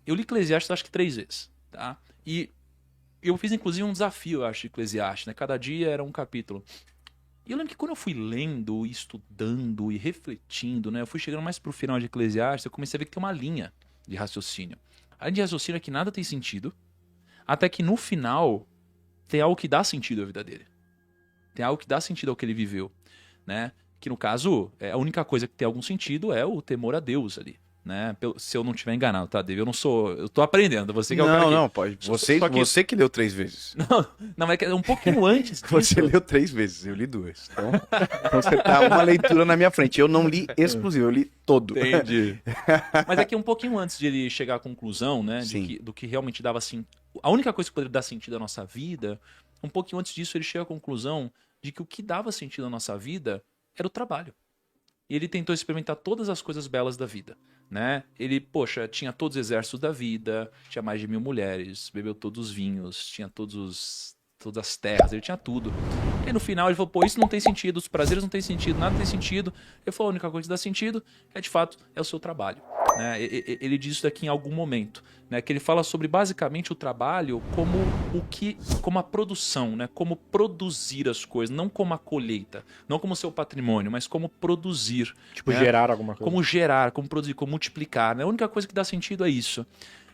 Eu li Eclesiastes acho que 3 vezes, tá? E eu fiz inclusive um desafio, eu acho, de Eclesiastes, né? Cada dia era um capítulo. E eu lembro que quando eu fui lendo, e estudando e refletindo, né? Eu fui chegando mais pro final de Eclesiastes, eu comecei a ver que tem uma linha de raciocínio. A linha de raciocínio é que nada tem sentido, até que no final tem algo que dá sentido à vida dele. Tem algo que dá sentido ao que ele viveu, né? Que no caso, a única coisa que tem algum sentido é o temor a Deus ali, né? Se eu não estiver enganado, tá, David? Eu não sou, eu tô aprendendo, você que é o cara Não, que não, pode. só, Você, só que você que leu 3 vezes. não, é que é um pouquinho antes Você disso. leu 3 vezes, eu li 2. Então você tá uma leitura na minha frente. Eu não li exclusivo, eu li todo. Entendi. Mas é que um pouquinho antes de ele chegar à conclusão, né, Sim. do que realmente dava assim, a única coisa que poderia dar sentido à nossa vida, um pouquinho antes disso ele chega à conclusão de que o que dava sentido à nossa vida era o trabalho. E ele tentou experimentar todas as coisas belas da vida, né? Ele, poxa, tinha todos os exércitos da vida, tinha mais de 1000 mulheres, bebeu todos os vinhos, tinha todas as terras, ele tinha tudo. E no final ele falou, pô, isso não tem sentido, os prazeres não tem sentido, nada tem sentido. Ele falou, a única coisa que dá sentido é, de fato, é o seu trabalho. Né? Ele diz isso daqui em algum momento, né? Que ele fala sobre basicamente o trabalho como como a produção, né? Como produzir as coisas, não como a colheita, não como seu patrimônio, mas como produzir, Tipo, né? gerar alguma coisa. Como gerar, como produzir, como multiplicar, né? A única coisa que dá sentido é isso.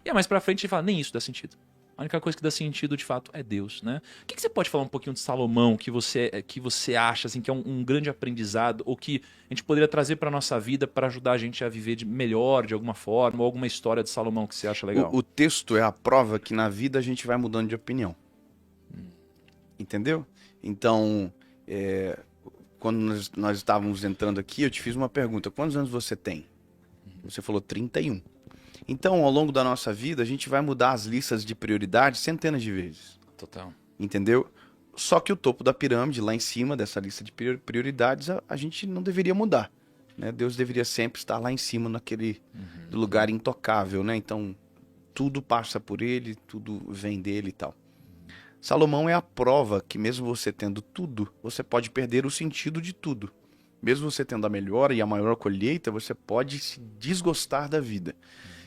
E mais pra frente ele fala, nem isso dá sentido. A única coisa que dá sentido, de fato, é Deus, né? O que você pode falar um pouquinho de Salomão que você acha assim, que é um grande aprendizado ou que a gente poderia trazer para nossa vida para ajudar a gente a viver melhor de alguma forma ou alguma história de Salomão que você acha legal? O texto é a prova que na vida a gente vai mudando de opinião. Entendeu? Então, quando nós estávamos entrando aqui, eu te fiz uma pergunta. Quantos anos você tem? Você falou 31. Então, ao longo da nossa vida, a gente vai mudar as listas de prioridades centenas de vezes. Total. Entendeu? Só que o topo da pirâmide, lá em cima dessa lista de prioridades, a gente não deveria mudar. Né? Deus deveria sempre estar lá em cima, naquele lugar intocável. Né? Então, tudo passa por ele, tudo vem dele e tal. Salomão é a prova que mesmo você tendo tudo, você pode perder o sentido de tudo. Mesmo você tendo a melhor e a maior colheita, você pode se desgostar da vida.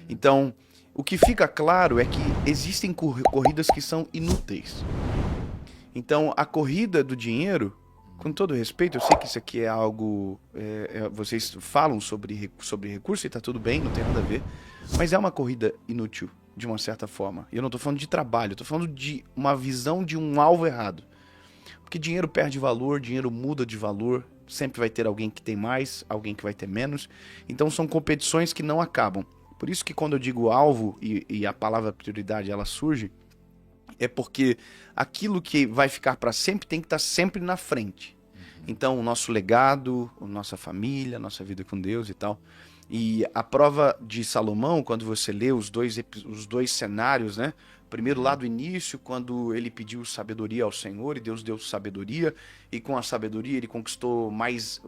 Então, o que fica claro é que existem corridas que são inúteis. Então, a corrida do dinheiro, com todo respeito, eu sei que isso aqui é algo... vocês falam sobre recurso e tá tudo bem, não tem nada a ver. Mas é uma corrida inútil, de uma certa forma. E eu não tô falando de trabalho, eu tô falando de uma visão de um alvo errado. Porque dinheiro perde valor, dinheiro muda de valor. Sempre vai ter alguém que tem mais, alguém que vai ter menos. Então, são competições que não acabam. Por isso que quando eu digo alvo e a palavra prioridade ela surge, é porque aquilo que vai ficar para sempre tem que estar sempre na frente. Então, o nosso legado, a nossa família, a nossa vida com Deus e tal. E a prova de Salomão, quando você lê os dois cenários, né? Primeiro lá do início, quando ele pediu sabedoria ao Senhor e Deus deu sabedoria. E com a sabedoria ele conquistou mais...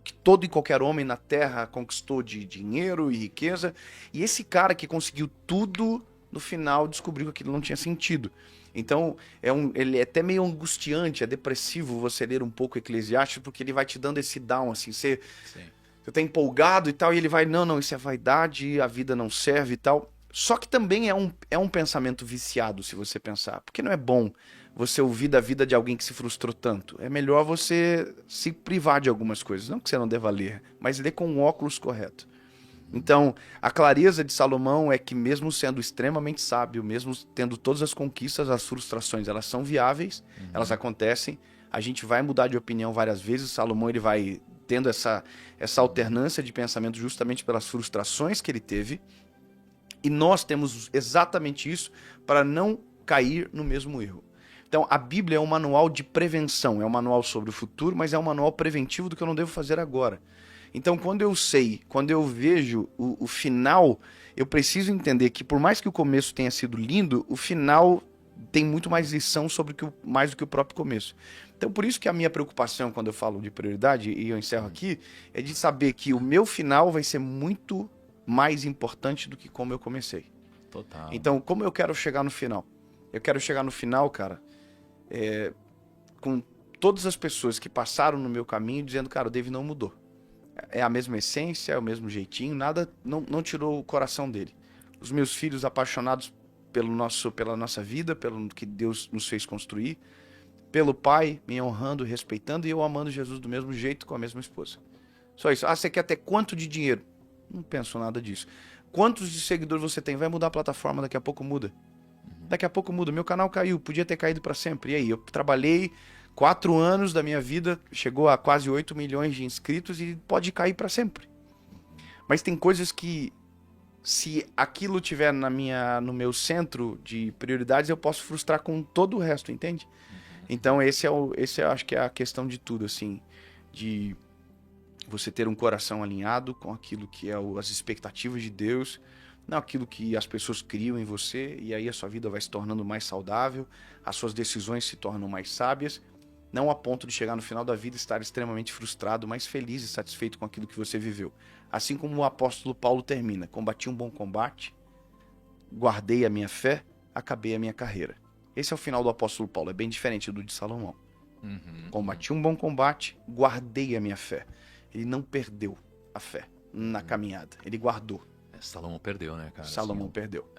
que todo e qualquer homem na terra conquistou de dinheiro e riqueza. E esse cara que conseguiu tudo, no final descobriu que aquilo não tinha sentido. Então, ele é até meio angustiante, é depressivo você ler um pouco Eclesiastes, porque ele vai te dando esse down, assim, você tá empolgado e tal, e ele vai, não, isso é vaidade, a vida não serve e tal. Só que também é um pensamento viciado, se você pensar, porque não é bom você ouvir da vida de alguém que se frustrou tanto. É melhor você se privar de algumas coisas. Não que você não deva ler, mas ler com o óculos correto. Então, a clareza de Salomão é que mesmo sendo extremamente sábio, mesmo tendo todas as conquistas, as frustrações, elas são viáveis, elas acontecem. A gente vai mudar de opinião várias vezes. Salomão ele vai tendo essa alternância de pensamento justamente pelas frustrações que ele teve. E nós temos exatamente isso para não cair no mesmo erro. Então, a Bíblia é um manual de prevenção, é um manual sobre o futuro, mas é um manual preventivo do que eu não devo fazer agora. Então, quando eu vejo o final, eu preciso entender que por mais que o começo tenha sido lindo, o final tem muito mais lição sobre mais do que o próprio começo. Então, por isso que a minha preocupação quando eu falo de prioridade, e eu encerro aqui, é de saber que o meu final vai ser muito mais importante do que como eu comecei. Total. Então, como eu quero chegar no final? Eu quero chegar no final, cara, com todas as pessoas que passaram no meu caminho dizendo, cara, o David não mudou. É a mesma essência, é o mesmo jeitinho, nada não tirou o coração dele. os meus filhos apaixonados pela nossa vida, pelo que Deus nos fez construir, pelo pai me honrando, respeitando e eu amando Jesus do mesmo jeito com a mesma esposa. Só isso. Ah, você quer ter quanto de dinheiro? Não penso nada disso. Quantos de seguidores você tem? Vai mudar a plataforma, daqui a pouco muda. Daqui a pouco muda. Meu canal caiu, podia ter caído para sempre. E aí, eu trabalhei 4 anos da minha vida, chegou a quase 8 milhões de inscritos e pode cair para sempre. Mas tem coisas que, se aquilo tiver no meu centro de prioridades, eu posso frustrar com todo o resto, entende? Então esse eu acho que é a questão de tudo, assim, de você ter um coração alinhado com aquilo que é as expectativas de Deus, não aquilo que as pessoas criam em você, e aí a sua vida vai se tornando mais saudável, as suas decisões se tornam mais sábias, não a ponto de chegar no final da vida e estar extremamente frustrado, mas feliz e satisfeito com aquilo que você viveu. Assim como o apóstolo Paulo termina: combati um bom combate, guardei a minha fé, acabei a minha carreira. Esse é o final do apóstolo Paulo, é bem diferente do de Salomão. Combati um bom combate, guardei a minha fé. Ele não perdeu a fé na caminhada, ele guardou. Salomão perdeu, né, cara? Salomão perdeu.